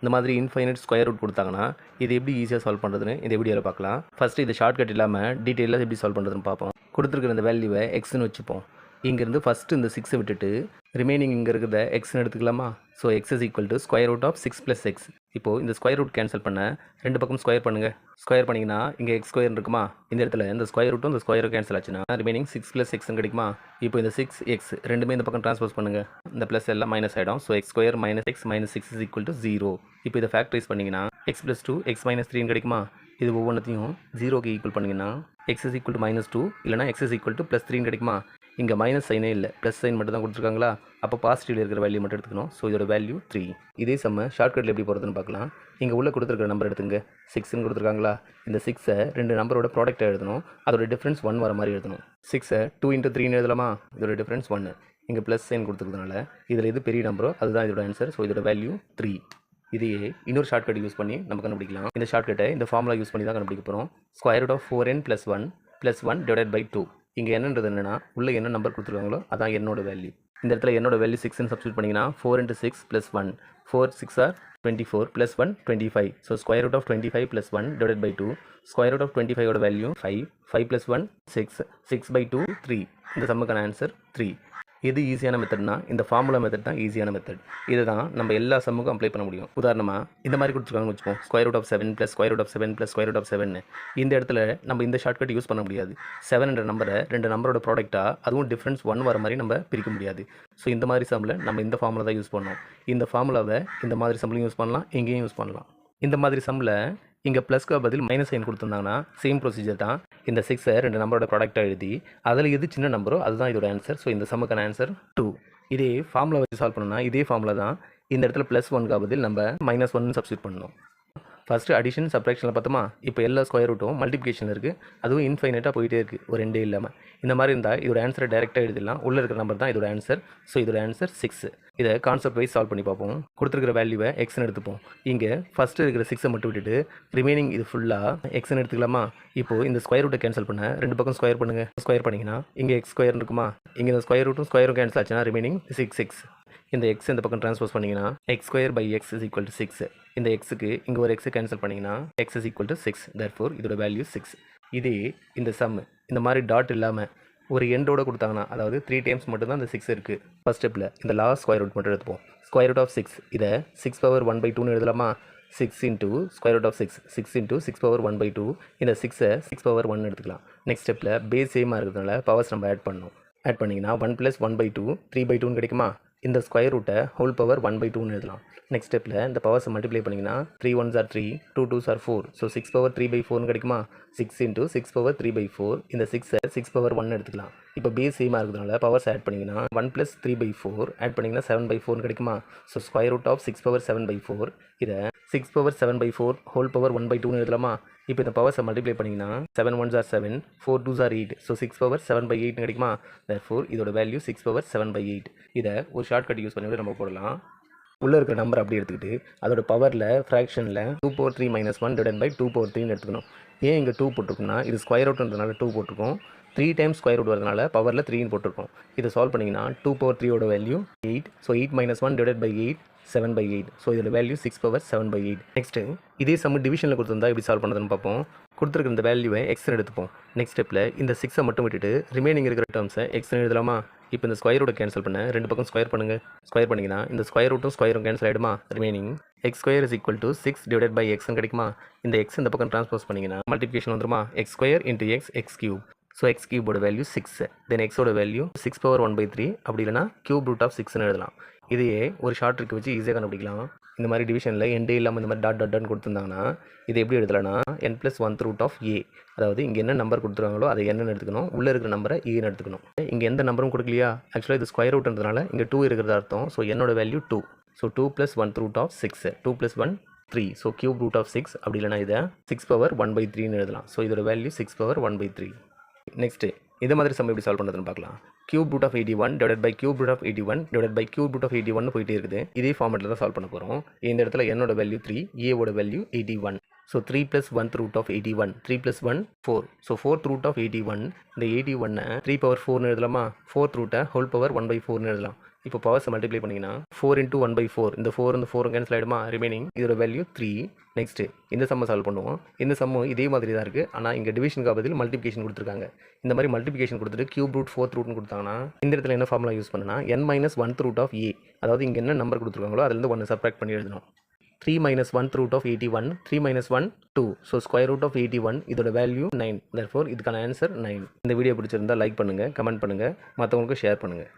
இந்த மாதிரி infinite square root கொடுத்தாங்கன்னா இது எப்படி ஈஸியாக சால்வ் பண்ணுறதுன்னு இந்த வீடியோவில் பார்க்கலாம். ஃபஸ்ட்டு இது ஷார்ட்கட் இல்லாமல் டீட்டெயிலாக எப்படி சால்வ் பண்ணுறதுன்னு பார்ப்போம். கொடுத்துருக்கிற இந்த வேல்யூவை எக்ஸ்னு வச்சுப்போம். இங்கேருந்து ஃபஸ்ட்டு இந்த 6 விட்டுட்டு ரிமைனிங் இங்கே இருக்கிறத எக்ஸ்னு எடுத்துக்கலாமா? So X is equal to square root of 6 + X. இப்போது இந்த ஸ்கொயர் ரூட் கேன்சல் பண்ண ரெண்டு பக்கம் ஸ்கொயர் பண்ணுங்கள். ஸ்கொயர் பண்ணிங்கன்னா இங்கே எக்ஸ் ஸ்கொயர் இருக்குமா? இந்த இடத்துல இந்த ஸ்கொயர் ரூட்டும் இந்த ஸ்கொயரும் கேன்சல் ஆச்சுன்னா ரிமைனிங் 6 + எக்ஸ்னு கிடைக்குமா? இப்போ இந்த 6x ரெண்டுமே இந்த பக்கம் ட்ரான்ஸ்போஸ் பண்ணுங்கள். இந்த ப்ளஸ் எல்லாம் மைனஸ் ஆகிடும். So X square minus X minus 6 is equal to 0. இப்போ இதை ஃபேக்டரைஸ் பண்ணிங்கன்னா x + 2 x - 3 கிடைக்குமா? இது ஒவ்வொன்றத்தையும் 0க்கு ஈக்குவல் பண்ணிங்கன்னா x இஸ் ஈக்குவல் டு -2 இல்லைனா x இஸ் ஈக்குவல் டு +3 கிடைக்குமா? இங்கே மைனஸ் சைனே இல்லை, ப்ளஸ் சைன் மட்டும் தான் கொடுத்துருக்காங்களா? அப்போ பாசிட்டிவில் இருக்கிற வேல்யூ மட்டும் எடுத்துக்கணும். ஸோ இதோட வேல்யூ 3. இதே செம்ம ஷார்ட்கட்டில் எப்படி போகிறதுன்னு பார்க்கலாம். இங்கே உள்ள கொடுத்துருக்கிற நம்பர் எடுத்துங்க. 6ன்னு கொடுத்துருக்காங்களா? இந்த 6ஐ ரெண்டு நம்பரோட ப்ராடக்ட்டை எழுதணும். அதோட டிஃப்ரென்ஸ் 1 வர மாதிரி எழுதணும். 6ஐ 2 × 3ன்னு எழுதலாமா? இதோட டிஃப்ரென்ஸ் 1. இங்கே ப்ளஸ் சைன் கொடுத்துருக்கனால இதில் எது பெரிய நம்பரோ அதுதான் இதோட ஆன்சர். ஸோ இதோட வேல்யூ 3. இதையே இன்னொரு ஷார்ட்கட் யூஸ் பண்ணி நம்ம கண்டுபிடிக்கலாம். இந்த ஷார்ட்கட்டை இந்த ஃபார்முலா யூஸ் பண்ணி தான் கண்டுபிடிக்க போகிறோம். √4n + 1 + 1 / 2. இங்கே என்னன்றது என்னென்னா உள்ள என்ன நம்பர் கொடுத்துருக்காங்களோ அதான் என்னோட வேல்யூ. இந்த இடத்துல என்னோட வேல்யூ 6ன்னு சப்ஸ்டியூட் பண்ணிங்கன்னா 4 × 6 + 1 4 6 are 24 + 1 25. ஸோ √25 + 1 / 2. √25 ஓட வேல்யூ 5 5 + 1 6 6/2 3. இந்த சம்முக்கான ஆன்சர் 3. எது ஈஸியான மெத்தட்னா இந்த ஃபார்முலா மெத்தட் தான் ஈஸியான மெத்தட். இதை தான் நம்ம எல்லா சம்முக்கும் அப்ளை பண்ண முடியும். உதாரணமாக இந்த மாதிரி கொடுத்துருக்காங்கன்னு வச்சுப்போம். √7 + √7 + √7. இந்த இடத்துல நம்ம இந்த ஷார்ட்கட் யூஸ் பண்ண முடியாது. 7 என்ற நம்பரை ரெண்டு நம்பரோட ப்ராடக்டாக அதுவும் டிஃப்ரென்ஸ் 1 வர மாதிரி நம்ம பிரிக்க முடியாது. ஸோ இந்த மாதிரி சம்மில் நம்ம இந்த ஃபார்முலா தான் யூஸ் பண்ணோம். இந்த ஃபார்முலாவை இந்த மாதிரி சம்மிலையும் யூஸ் பண்ணலாம், எங்கேயும் யூஸ் பண்ணலாம். இந்த மாதிரி சம்மில் இங்கே ப்ளஸ்க்கு பதில் மைனஸ் சைன் கொடுத்துருந்தாங்கன்னா சேம் ப்ரொசீஜர் தான். இந்த 6ஐ ரெண்டு நம்பரோட ப்ராடக்டாக எழுதி அதில் எது சின்ன நம்பரோ அதுதான் இதோட ஆன்சர். ஸோ இந்த சம்முக்கான ஆன்சர் 2. இதே ஃபார்முலா வச்சு சால்வ் பண்ணணும்னா இதே ஃபார்முலா தான். இந்த இடத்துல +1க்கு பதில் நம்ம -1 சப்ஸ்டியூட் பண்ணணும். ஃபஸ்ட்டு அடிஷன் சப்ராக்ஷனில் பார்த்தோமா? இப்போ எல்லா ஸ்கொயர் ரூட்டும் மல்டிப்ளிகேஷன் இருக்குது. அதுவும் இன்ஃபைனைட்டாக போயிட்டே இருக்குது, ஒரு ரெண்டே இல்லாமல். இந்த மாதிரி இருந்தால் இதோட ஆன்சரை டேரெக்டாக எழுதிடலாம். உள்ளே இருக்கிற நம்பர் தான் இதோட ஆன்சர். ஸோ இதோட ஆன்சர் 6. இதை கான்செப்ட் வைஸ் சால்வ் பண்ணி பார்ப்போம். கொடுத்துருக்கிற வேல்யூவை எக்ஸ்னு எடுத்துப்போம். இங்கே ஃபஸ்ட்டு இருக்கிற 6ஐ மட்டும் விட்டுட்டு ரிமைனிங் இது ஃபுல்லாக எக்ஸ்னு எடுத்துக்கலாமா? இப்போது இந்த ஸ்கொயர் ரூட்டை கேன்சல் பண்ண ரெண்டு பக்கம் ஸ்கொயர் பண்ணுங்கள். ஸ்கொயர் பண்ணிங்கன்னா இங்கே எக்ஸ் ஸ்கொயர் இருக்குமா? இங்கே இந்த ஸ்கொயர் ரூட்டும் ஸ்கொயரும் கேன்சல் ஆச்சுன்னா ரிமைனிங் 6. இந்த எக்ஸ் இந்த பக்கம் ட்ரான்ஸ்போஸ் பண்ணிங்கன்னா x² / x = 6. இந்த எக்ஸுக்கு இங்கே ஒரு எக்ஸை கேன்சல் பண்ணிங்கன்னா x = 6. therefore இதோட வேல்யூ 6. இதே இந்த சம் இந்த மாதிரி டாட் இல்லாமல் ஒரு எண்டோட கொடுத்தாங்கன்னா, அதாவது 3 டைம்ஸ் மட்டும்தான் இந்த 6 இருக்குது. ஃபஸ்ட் ஸ்டெப்பில் இந்த லாஸ்ட் ஸ்கொயர் ரூட் மட்டும் எடுத்துப்போம். √6 இதை 6^1/2ன்னு எழுதலாமா? 6 × √6 6 × 6^1/2. இந்த 6ஐ 6^1 எடுத்துக்கலாம். நெக்ஸ்ட் ஸ்டெப்பில் பேஸ் சேமாக இருக்கிறதுனால பவர்ஸ் நம்ம ஆட் பண்ணணும். ஆட் பண்ணிங்கன்னா 1 + 1/2 3/2ன்னு கிடைக்குமா? இந்த ஸ்கொயர் ரூட்டை ஹோல் பவர் 1/2ன்னு எழுதலாம். நெக்ஸ்ட் ஸ்டெப்பில் இந்த பவர்ஸை மல்டிப்ளை பண்ணிங்கன்னா 3 1s are 3 2 2s are 4. So 6^3/4ன்னு கிடைக்குமா? 6 × 6^3/4. இந்த 6ஐ 6^1 எடுத்துக்கலாம். இப்போ பேஸ் சேமாக இருக்கிறதுனால பவர்ஸ் ஆட் பண்ணிங்கன்னா 1 + 3/4 ஆட் பண்ணிங்கன்னா 7/4ன்னு கிடைக்குமா? ஸோ √6/7/4. இதை 6/7/4 ஹோல் பவர் 1/2ன்னு எழுதலாமா? இப்போ இந்த பவர்ஸை மல்டிப்ளை பண்ணிங்கன்னா 7 1s are 7 4 2s are 8. So 6/7/8ன்னு கிடைக்குமா? therefore இதோட வேல்யூ 6/7/8. இதை ஒரு ஷார்ட்கட் யூஸ் பண்ணி நம்ம போடலாம். உள்ளே இருக்கிற நம்பர் அப்படி எடுத்துக்கிட்டு அதோட பவரில் ஃப்ராக்ஷனில் 2^3 - 1 / 2^3ன்னு எடுத்துக்கணும். ஏன் இங்கே 2 போட்டிருக்குன்னா இது ஸ்கொயர் ரூட்ன்றதுனால 2 போட்டிருக்கோம். 3 டைம்ஸ் ஸ்கொயர் ரூட் வரதுனால பவரில் 3ன்னு போட்டிருக்கோம். இதை சால்வ் பண்ணிங்கன்னா 2^3ஓட வேல்யூ 8. ஸோ 8 - 1 / 8 7/8. ஸோ இதோட வேல்யூ 6/7/8. நெக்ஸ்ட்டு இதே சம் டிவிஷனில் கொடுத்துருந்தா எப்படி சால்வ் பண்ணுறதுன்னு பார்ப்போம். கொடுத்துருக்க இந்த வேல்யூவை எக்ஸ்னு எடுத்துப்போம். நெக்ஸ்ட் ஸ்டெப்பில் இந்த 6ஐ மட்டும் விட்டுட்டு ரிமைனிங் இருக்கிற டேர்ம்ஸை எக்ஸ்னு எழுதலாமா? இப்போ இந்த ஸ்கொயர் ரூட்டை கேன்சல் பண்ண ரெண்டு பக்கம் ஸ்கொயர் பண்ணுங்கள். ஸ்கொயர் பண்ணிங்கன்னா இந்த ஸ்கொயர் ரூட்டும் ஸ்கொயரும் கேன்சல் ஆகிடுமா? ரிமைனிங் x² = 6 / xன்னு கிடைக்குமா? இந்த எக்ஸ் இந்த பக்கம் ட்ரான்ஸ்போஸ் பண்ணிங்கன்னா மல்டிப்ளிகேஷன் வந்துருமா? x² × x x3. ஸோ x3ஓட வேல்யூ 6. தென் எக்ஸோட வேல்யூ 6^1/3 அப்படி இல்லைனா √6ன்னு எழுதலாம். இதையே ஒரு ஷார்ட் ட்ரிக் வச்சு ஈஸியாக கண்டுபிடிக்கலாம். இந்த மாதிரி டிவிஷனில் எண்டே இல்லாமல் இந்த மாதிரி டாட் கொடுத்துருந்தாங்கன்னா இதை எப்படி எழுதலாம்னா n+1/a. அதாவது இங்கே என்ன நம்பர் கொடுத்துருவாங்களோ அதை என்னன்னு எடுத்துக்கணும். உள்ளே இருக்கிற நம்பரை ஏன்னு எடுத்துக்கணும். இங்கே எந்த நம்பரும் கொடுக்கலையா? ஆக்சுவலாக இது ஸ்கொயர் ரூட்ன்றதுனால இங்கே 2 இருக்கிறது அர்த்தம். ஸோ என்னோட வேல்யூ 2. ஸோ 2 + 1√6 2 + 1 3. ஸோ √6 அப்படி இல்லைனா இதை 6^1/3ன்னு எழுதலாம். ஸோ இதோட வேல்யூ 6^1/3. நெக்ஸ்ட்டு இந்த மாதிரி சம் எப்படி சால்வ் பண்ணுறதுன்னு பார்க்கலாம். √81 / √81 / √81 போயிட்டே இருக்குது. இதே ஃபார்மெட்டில் தான் சால்வ் பண்ண போகிறோம். இந்த இடத்துல என்னோட வேல்யூ 3, ஏவோட வேல்யூ 81. ஸோ 3 + 1√81 3 + 1 4. So 4th√81. இந்த 81ஐ 3/4ன்னு எழுதலாமா? 4th ரூட்டை ஹோல் பவர் 1/4ன்னு எழுதலாம். இப்போ பவர்ஸை மல்டிப்ளை பண்ணிங்கன்னா 4 × 1/4 இந்த 4 இந்த 4 கேன்சல் ஆகிடுமா ரிமைனிங் இதோட வேல்யூ 3. நெக்ஸ்ட்டு இந்த சம்மை சால்வ் பண்ணுவோம். இந்த சம்மும் இதே மாதிரி தான் இருக்குது, ஆனால் இங்கே டிவிஷனுக்கு பதில் மல்டிப்ளிகேஷன் கொடுத்துருக்காங்க. இந்த மாதிரி மல்டிப்ளிகேஷன் கொடுத்துட்டு கியூப் ரூட் 4th ரூட்னு கொடுத்தாங்கன்னா இந்த இடத்துல என்ன ஃபார்முலா யூஸ் பண்ணனா n-1/√a, அதாவது இங்கே என்ன நம்பர் கொடுத்துருக்காங்களோ அதுலேருந்து 1 சப்ராக்ட் பண்ணி எழுதணும். 3 - 1/√81, 3 - 1 2. ஸோ ஸ்கொயர் ரூட் ஆஃப் 81 இதோட வேல்யூ 9. therefore இதுக்கான ஆன்சர் 9. இந்த வீடியோ பிடிச்சிருந்தா லைக் பண்ணுங்கள், கமெண்ட் பண்ணுங்கள், மற்றவங்களுக்கு ஷேர் பண்ணுங்கள்.